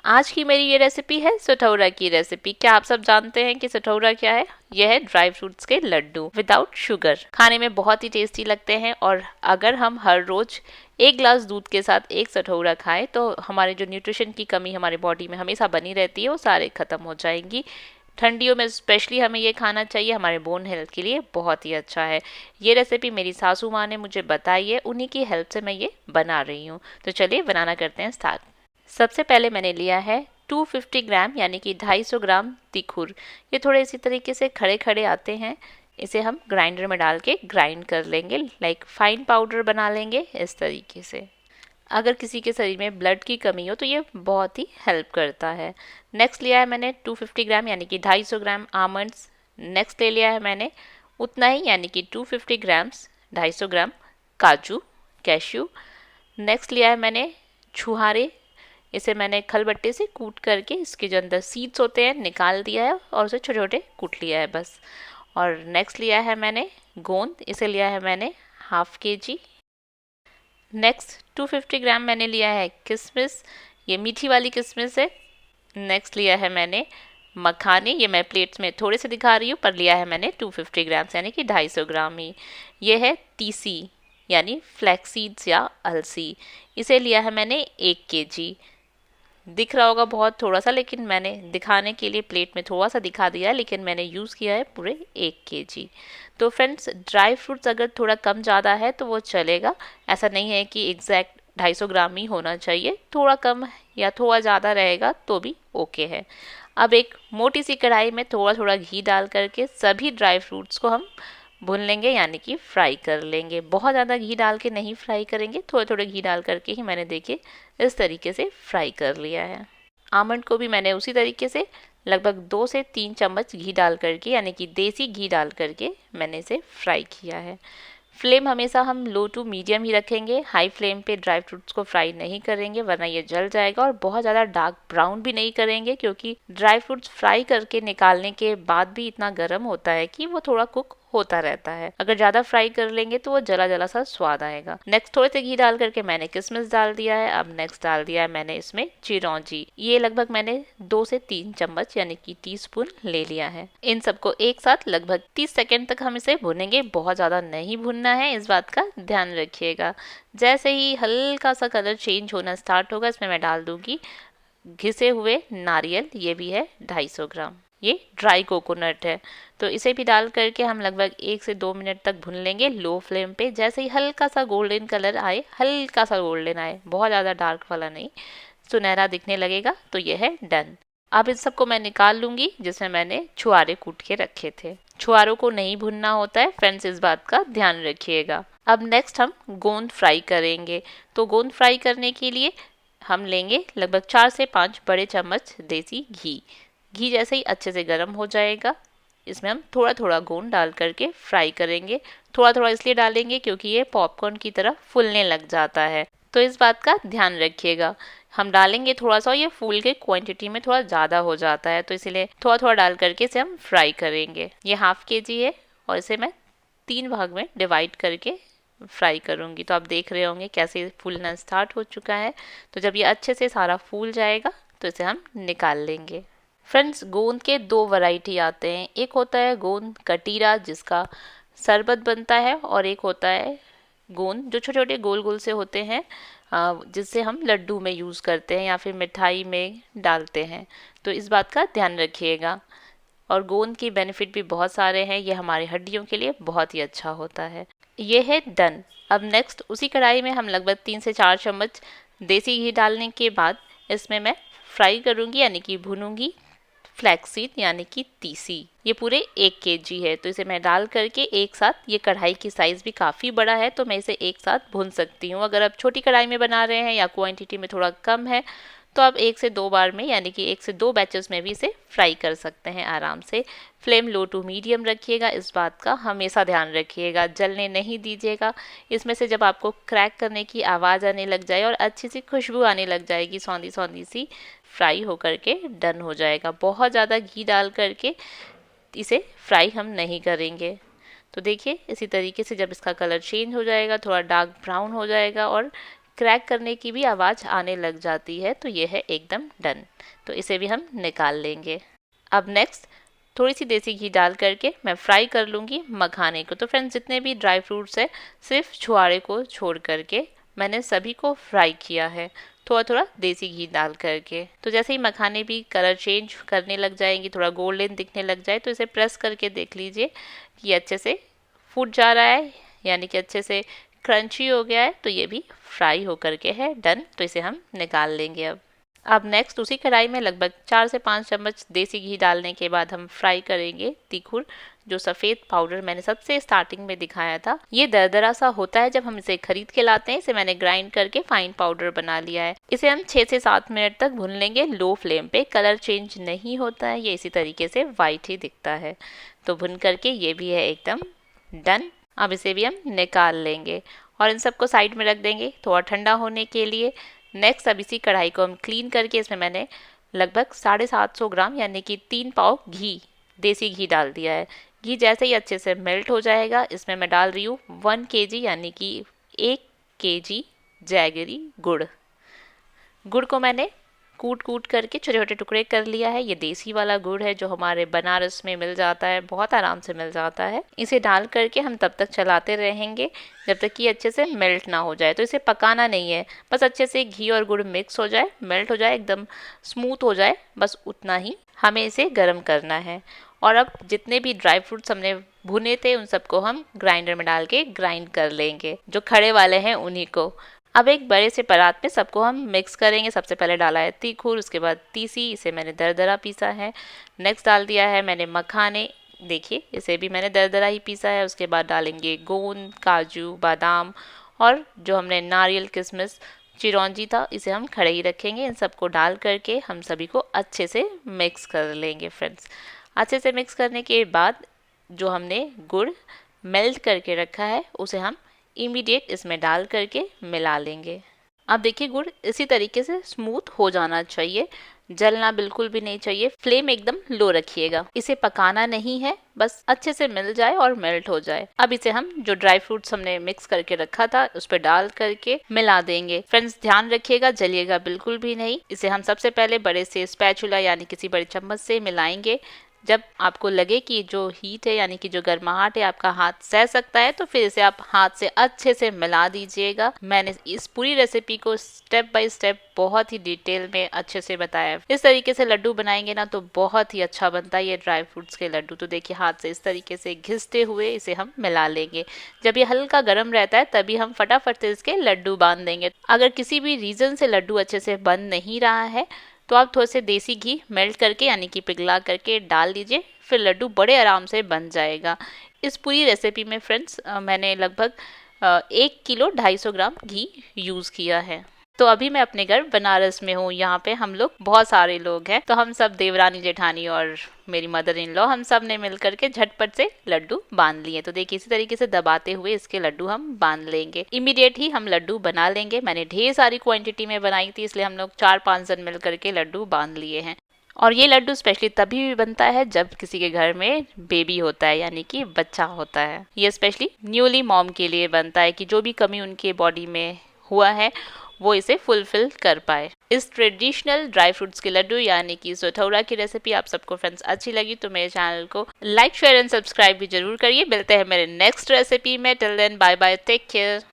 आज की मेरी ये रेसिपी है सठौरा की रेसिपी। क्या आप सब जानते हैं कि सठौरा क्या है? यह है ड्राई फ्रूट्स के लड्डू विदाउट शुगर। खाने में बहुत ही टेस्टी लगते हैं और अगर हम हर रोज एक ग्लास दूध के साथ एक सठौरा खाएं तो हमारे जो न्यूट्रिशन की कमी हमारे बॉडी में हमेशा बनी रहती है वो सारे खत्म हो जाएंगी। ठंडियों में स्पेशली हमें ये खाना चाहिए, हमारे बोन हेल्थ के लिए बहुत ही अच्छा है। ये रेसिपी मेरी सासू माँ ने मुझे बताई है, उन्हीं की हेल्प से मैं ये बना रही हूँ। तो चलिए बनाना करते हैं स्टार्ट। सबसे पहले मैंने लिया है 250 ग्राम यानी कि 250 ग्राम तिखुर। ये थोड़े इसी तरीके से खड़े खड़े आते हैं। इसे हम ग्राइंडर में डाल के ग्राइंड कर लेंगे, लाइक फाइन पाउडर बना लेंगे इस तरीके से। अगर किसी के शरीर में ब्लड की कमी हो तो ये बहुत ही हेल्प करता है। नेक्स्ट लिया है मैंने 250 ग्राम यानी कि 250 ग्राम आमंड्स। नेक्स्ट ले लिया है मैंने उतना ही यानी कि 250 ग्राम्स 250 ग्राम काजू कैश्यू। नेक्स्ट लिया है मैंने छुहारे। इसे मैंने खलबट्टे से कूट करके इसके जो अंदर सीड्स होते हैं निकाल दिया है और उसे छोटे छोटे कूट लिया है बस। और नेक्स्ट लिया है मैंने गोंद। इसे लिया है मैंने हाफ के जी। नेक्स्ट 250 ग्राम मैंने लिया है किशमिश। ये मीठी वाली किशमिश है। नेक्स्ट लिया है मैंने मखाने। ये मैं प्लेट्स में थोड़े से दिखा रही हूँ पर लिया है मैंने 250 ग्राम यानी कि 250 ग्राम ही। ये है तीसी यानी फ्लैक्स सीड्स या अलसी। इसे लिया है मैंने 1 kg। दिख रहा होगा बहुत थोड़ा सा, लेकिन मैंने दिखाने के लिए प्लेट में थोड़ा सा दिखा दिया है, लेकिन मैंने यूज़ किया है पूरे 1 kg। तो फ्रेंड्स, ड्राई फ्रूट्स अगर थोड़ा कम ज़्यादा है तो वो चलेगा। ऐसा नहीं है कि एग्जैक्ट 250 ग्राम ही होना चाहिए, थोड़ा कम या थोड़ा ज़्यादा रहेगा तो भी ओके है। अब एक मोटी सी कढ़ाई में थोड़ा थोड़ा घी डाल करके सभी ड्राई फ्रूट्स को हम भून लेंगे यानी कि फ्राई कर लेंगे। बहुत ज़्यादा घी डाल के नहीं फ्राई करेंगे, थोड़े थोड़े घी डाल करके ही मैंने देखिए इस तरीके से फ्राई कर लिया है। आमंड को भी मैंने उसी तरीके से लगभग 2 से 3 चम्मच घी डाल करके यानी कि देसी घी डाल करके मैंने इसे फ्राई किया है। फ्लेम हमेशा हम लो टू मीडियम ही रखेंगे, हाई फ्लेम पे ड्राई फ्रूट्स को फ्राई नहीं करेंगे वरना ये जल जाएगा। और बहुत ज़्यादा डार्क ब्राउन भी नहीं करेंगे क्योंकि ड्राई फ्रूट्स फ्राई करके निकालने के बाद भी इतना गर्म होता है कि वो थोड़ा कुक होता रहता है। अगर ज़्यादा फ्राई कर लेंगे तो वो जला जला सा स्वाद आएगा। नेक्स्ट थोड़े से घी डाल करके मैंने किशमिश डाल दिया है। अब नेक्स्ट डाल दिया है मैंने इसमें चिरौंजी। ये लगभग मैंने 2 से 3 चम्मच यानी कि टीस्पून ले लिया है। इन सबको एक साथ लगभग 30 सेकेंड तक हम इसे भुनेंगे। बहुत ज़्यादा नहीं भुनना है, इस बात का ध्यान रखिएगा। जैसे ही हल्का सा कलर चेंज होना स्टार्ट होगा इसमें मैं डाल दूंगी घिसे हुए नारियल। ये भी है 250 ग्राम। ये ड्राई कोकोनट है। तो इसे भी डाल करके हम लगभग 1 से 2 मिनट तक भून लेंगे लो फ्लेम पे। जैसे ही हल्का सा गोल्डन कलर आए, हल्का सा गोल्डन आए, बहुत ज़्यादा डार्क वाला नहीं, सुनहरा दिखने लगेगा तो ये है डन। अब इन सबको मैं निकाल लूंगी जिसमें मैंने छुआरे कूट के रखे थे। छुआरों को नहीं भुनना होता है फ्रेंड्स, इस बात का ध्यान रखिएगा। अब नेक्स्ट हम गोंद फ्राई करेंगे। तो गोंद फ्राई करने के लिए हम लेंगे लगभग 4 से 5 बड़े चम्मच देसी घी। घी जैसे ही अच्छे से गर्म हो जाएगा इसमें हम थोड़ा थोड़ा गोंद डाल करके फ्राई करेंगे। थोड़ा थोड़ा इसलिए डालेंगे क्योंकि ये पॉपकॉर्न की तरह फूलने लग जाता है, तो इस बात का ध्यान रखिएगा। हम डालेंगे थोड़ा सा, ये फूल के क्वांटिटी में थोड़ा ज़्यादा हो जाता है तो इसीलिए थोड़ा थोड़ा डाल करके इसे हम फ्राई करेंगे। ये हाफ kg है और इसे मैं 3 भाग में डिवाइड करके फ्राई करूँगी। तो आप देख रहे होंगे कैसे फूलना स्टार्ट हो चुका है। तो जब ये अच्छे से सारा फूल जाएगा तो इसे हम निकाल लेंगे। फ्रेंड्स, गोंद के 2 वैरायटी आते हैं। एक होता है गोंद कटीरा जिसका शरबत बनता है, और एक होता है गोंद जो छोटे छोटे गोल गोल से होते हैं, जिससे हम लड्डू में यूज़ करते हैं या फिर मिठाई में डालते हैं। तो इस बात का ध्यान रखिएगा। और गोंद के बेनिफिट भी बहुत सारे हैं, ये हमारी हड्डियों के लिए बहुत ही अच्छा होता है। ये है डन। अब नेक्स्ट उसी कढ़ाई में हम लगभग 3 से 4 चम्मच देसी घी डालने के बाद इसमें मैं फ्राई करूँगी यानी कि भूनूंगी फ्लैक्सीड यानी कि तीसी। ये पूरे 1 kg है तो इसे मैं डाल करके एक साथ, ये कढ़ाई की साइज़ भी काफ़ी बड़ा है तो मैं इसे एक साथ भून सकती हूँ। अगर आप छोटी कढ़ाई में बना रहे हैं या क्वांटिटी में थोड़ा कम है तो आप 1 से 2 बार में यानी कि 1 से 2 बैचेस में भी इसे फ्राई कर सकते हैं आराम से। फ्लेम लो टू मीडियम रखिएगा, इस बात का हमेशा ध्यान रखिएगा, जलने नहीं दीजिएगा। इसमें से जब आपको क्रैक करने की आवाज़ आने लग जाए और अच्छी सी खुशबू आने लग जाएगी, सौंधी सौंधी सी, फ्राई होकर के डन हो जाएगा। बहुत ज़्यादा घी डाल करके इसे फ्राई हम नहीं करेंगे। तो देखिए इसी तरीके से जब इसका कलर चेंज हो जाएगा, थोड़ा डार्क ब्राउन हो जाएगा और क्रैक करने की भी आवाज़ आने लग जाती है, तो ये है एकदम डन। तो इसे भी हम निकाल लेंगे। अब नेक्स्ट थोड़ी सी देसी घी डाल करके मैं फ्राई कर लूँगी मखाने को। तो फ्रेंड्स जितने भी ड्राई फ्रूट्स है सिर्फ छुहारे को छोड़ करके मैंने सभी को फ्राई किया है, थोड़ा थोड़ा देसी घी डाल करके। तो जैसे ही मखाने भी कलर चेंज करने लग जाएंगी, थोड़ा गोल्डन दिखने लग जाए, तो इसे प्रेस करके देख लीजिए कि अच्छे से फूट जा रहा है, यानी कि अच्छे से क्रंची हो गया है। तो ये भी फ्राई हो करके है डन। तो इसे हम निकाल लेंगे। अब नेक्स्ट उसी कढ़ाई में लगभग 4 से 5 चम्मच देसी घी डालने के बाद हम फ्राई करेंगे तिखुर, जो सफ़ेद पाउडर मैंने सबसे स्टार्टिंग में दिखाया था। ये दरदरा सा होता है जब हम इसे खरीद के लाते हैं। इसे मैंने ग्राइंड करके फाइन पाउडर बना लिया है। इसे हम 6 से 7 मिनट तक भून लेंगे लो फ्लेम पे। कलर चेंज नहीं होता है, ये इसी तरीके से वाइट ही दिखता है। तो भुन करके ये भी है एकदम डन। अब इसे भी हम निकाल लेंगे और इन सबको साइड में रख देंगे थोड़ा ठंडा होने के लिए। नेक्स्ट अब इसी कढ़ाई को हम क्लीन करके इसमें मैंने लगभग 750 ग्राम यानी कि 3 पाव घी, देसी घी डाल दिया है। घी जैसे ही अच्छे से मेल्ट हो जाएगा, इसमें मैं डाल रही हूँ 1 kg यानी कि 1 kg जैगरी गुड़। गुड़ को मैंने कूट कूट करके छोटे छोटे टुकड़े कर लिया है। ये देसी वाला गुड़ है जो हमारे बनारस में मिल जाता है, बहुत आराम से मिल जाता है। इसे डाल करके हम तब तक चलाते रहेंगे जब तक कि अच्छे से मेल्ट ना हो जाए। तो इसे पकाना नहीं है, बस अच्छे से घी और गुड़ मिक्स हो जाए, मेल्ट हो जाए, एकदम स्मूथ हो जाए, बस उतना ही हमें इसे गर्म करना है। और अब जितने भी ड्राई फ्रूट्स हमने भुने थे उन सबको हम ग्राइंडर में डाल के ग्राइंड कर लेंगे, जो खड़े वाले हैं उन्हीं को। अब एक बड़े से परात में सबको हम मिक्स करेंगे। सबसे पहले डाला है तिखुर, उसके बाद तीसी, इसे मैंने दरदरा पीसा है। नेक्स्ट डाल दिया है मैंने मखाने, देखिए इसे भी मैंने दरदरा ही पीसा है। उसके बाद डालेंगे गोंद, काजू, बादाम और जो हमने नारियल, किशमिश, चिरौंजी था, इसे हम खड़े ही रखेंगे। इन सबको डाल करके हम सभी को अच्छे से मिक्स कर लेंगे फ्रेंड्स। अच्छे से मिक्स करने के बाद जो हमने गुड़ मेल्ट करके रखा है उसे हम इमीडिएट इसमें डाल करके मिला लेंगे। अब देखिए गुड़ इसी तरीके से स्मूथ हो जाना चाहिए, जलना बिल्कुल भी नहीं चाहिए। फ्लेम एकदम लो रखिएगा, इसे पकाना नहीं है, बस अच्छे से मिल जाए और मेल्ट हो जाए। अब इसे हम जो ड्राई फ्रूट्स हमने मिक्स करके रखा था उस पर डाल करके मिला देंगे। फ्रेंड्स ध्यान रखिएगा, जलिएगा बिल्कुल भी नहीं। इसे हम सबसे पहले बड़े से स्पैचुला यानी किसी बड़े चम्मच से मिलाएंगे। जब आपको लगे कि जो हीट है यानी कि जो गर्माहट है आपका हाथ सह सकता है, तो फिर इसे आप हाथ से अच्छे से मिला दीजिएगा। मैंने इस पूरी रेसिपी को स्टेप बाय स्टेप बहुत ही डिटेल में अच्छे से बताया है। इस तरीके से लड्डू बनाएंगे ना तो बहुत ही अच्छा बनता है ये ड्राई फ्रूट्स के लड्डू। तो देखिए हाथ से इस तरीके से घिसते हुए इसे हम मिला लेंगे। जब ये हल्का गर्म रहता है तभी हम फटाफट से इसके लड्डू बांध देंगे। अगर किसी भी रीजन से लड्डू अच्छे से बन नहीं रहा है तो आप थोड़े से देसी घी मेल्ट करके यानी कि पिघला करके डाल दीजिए, फिर लड्डू बड़े आराम से बन जाएगा। इस पूरी रेसिपी में फ्रेंड्स मैंने लगभग 1 किलो 250 ग्राम घी यूज़ किया है। तो अभी मैं अपने घर बनारस में हूँ। यहाँ पे हम लोग बहुत सारे लोग हैं, तो हम सब देवरानी, जेठानी और मेरी मदर इन लॉ, हम सब ने मिल करके झटपट से लड्डू बांध लिए। तो देखिए इसी तरीके से दबाते हुए इसके लड्डू हम बांध लेंगे। इमीडिएट ही हम लड्डू बना लेंगे। मैंने ढेर सारी क्वांटिटी में बनाई थी, इसलिए हम लोग 4-5 जन मिल करके लड्डू बांध लिए हैं। और ये लड्डू स्पेशली तभी भी बनता है जब किसी के घर में बेबी होता है यानी कि बच्चा होता है। ये स्पेशली न्यूली मॉम के लिए बनता है कि जो भी कमी उनके बॉडी में हुआ है वो इसे फुलफिल कर पाए। इस ट्रेडिशनल ड्राई फ्रूट्स के लड्डू यानी कि सोठौरा की रेसिपी आप सबको फ्रेंड्स अच्छी लगी तो मेरे चैनल को लाइक, शेयर एंड सब्सक्राइब भी जरूर करिए। मिलते हैं मेरे नेक्स्ट रेसिपी में। Till then bye bye, take care.